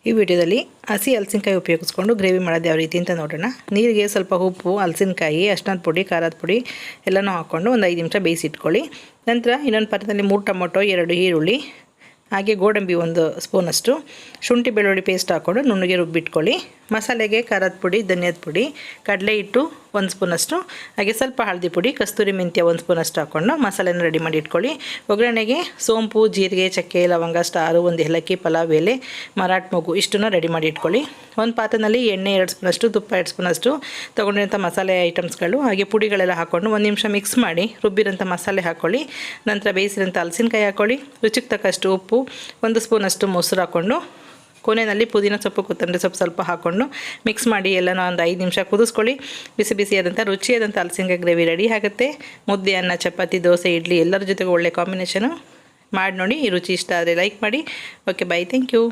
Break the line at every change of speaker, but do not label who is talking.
ಈ ವಿಡಿಯೋದಲ್ಲಿ ಹಸಿ ಹಲಸಿನಕಾಯಿ ಉಪಯೋಗಿಸ್ಕೊಂಡು ಗ್ರೇವಿ ಮಾಡೋದು ಯಾವ ರೀತಿ ಅಂತ ನೋಡೋಣ. ನೀರಿಗೆ ಸ್ವಲ್ಪ ಉಪ್ಪು, ಹಲಸಿನಕಾಯಿ, ಅರಿಶಿಣದ ಪುಡಿ, ಖಾರದ ಪುಡಿ ಎಲ್ಲನೂ ಹಾಕ್ಕೊಂಡು ಒಂದು 5 ನಿಮಿಷ ಬೇಯಿಸಿಟ್ಕೊಳ್ಳಿ. ನಂತರ ಇನ್ನೊಂದು ಪಾತ್ರೆಯಲ್ಲಿ 3 ಟೊಮೊಟೊ, 2 ಈರುಳ್ಳಿ, ಹಾಗೆ ಗೋಡಂಬಿ 1 ಸ್ಪೂನಷ್ಟು, ಶುಂಠಿ ಬೆಳ್ಳುಳ್ಳಿ ಪೇಸ್ಟ್ ಹಾಕ್ಕೊಂಡು ನುಣ್ಣಗೆ ರುಬ್ಬಿಟ್ಕೊಳ್ಳಿ. ಮಸಾಲೆಗೆ ಖಾರದ ಪುಡಿ, ಧನಿಯಾದ ಪುಡಿ, ಕಡಲೆ ಹಿಟ್ಟು 1 ಸ್ಪೂನಷ್ಟು, ಹಾಗೆ ಸ್ವಲ್ಪ ಹಳದಿ ಪುಡಿ, ಕಸ್ತೂರಿ ಮೆಂತ್ಯ 1 ಸ್ಪೂನಷ್ಟು ಹಾಕ್ಕೊಂಡು ಮಸಾಲೆನ ರೆಡಿ ಮಾಡಿ ಇಟ್ಕೊಳ್ಳಿ. ಒಗ್ಗರಣೆಗೆ ಸೋಂಪು, ಜೀರಿಗೆ, ಚಕ್ಕೆ, ಲವಂಗ, ಸ್ಟಾರು, 1 ಏಲಕ್ಕಿ, ಪಲಾವ್ ಎಲೆ, ಮರಾಠ ಮೊಗ್ಗು ಇಷ್ಟನ್ನು ರೆಡಿ ಮಾಡಿ ಇಟ್ಕೊಳ್ಳಿ. ಒಂದು ಪಾತ್ರೆಯಲ್ಲಿ ಎಣ್ಣೆ 2 ಸ್ಪೂನಷ್ಟು, ತುಪ್ಪ 2 ಸ್ಪೂನಷ್ಟು, ತೊಗೊಂಡಿರೋಂಥ ಮಸಾಲೆ ಐಟಮ್ಸ್ಗಳು ಹಾಗೆ ಪುಡಿಗಳೆಲ್ಲ ಹಾಕ್ಕೊಂಡು 1 ನಿಮಿಷ ಮಿಕ್ಸ್ ಮಾಡಿ ರುಬ್ಬಿರೋಂಥ ಮಸಾಲೆ ಹಾಕ್ಕೊಳ್ಳಿ. ನಂತರ ಬೇಯಿಸಿರೋಂಥ ಹಲಸಿನಕಾಯಿ ಹಾಕ್ಕೊಳ್ಳಿ. ರುಚಿಗೆ ತಕ್ಕಷ್ಟು ಉಪ್ಪು, 1 ಸ್ಪೂನಷ್ಟು ಮೊಸರು ಹಾಕ್ಕೊಂಡು ಕೊನೆಯಲ್ಲಿ ಪುದೀನ ಸೊಪ್ಪು, ಕೊತ್ತಂಬರಿ ಸೊಪ್ಪು ಸ್ವಲ್ಪ ಹಾಕ್ಕೊಂಡು ಮಿಕ್ಸ್ ಮಾಡಿ ಎಲ್ಲನೂ ಒಂದು 5 ನಿಮಿಷ ಕುದಿಸ್ಕೊಳ್ಳಿ. ಬಿಸಿ ಬಿಸಿಯಾದಂಥ ರುಚಿಯಾದಂಥ ಹಲಸಿನಕಾಯಿ ಗ್ರೇವಿ ರೆಡಿ ಆಗುತ್ತೆ. ಮುದ್ದೆ, ಅನ್ನ, ಚಪಾತಿ, ದೋಸೆ, ಇಡ್ಲಿ ಎಲ್ಲರ ಜೊತೆಗೂ ಒಳ್ಳೆ ಕಾಂಬಿನೇಷನು. ಮಾಡಿ ನೋಡಿ. ಈ ರುಚಿ ಇಷ್ಟ ಆದರೆ ಲೈಕ್ ಮಾಡಿ. Okay, bye, thank you.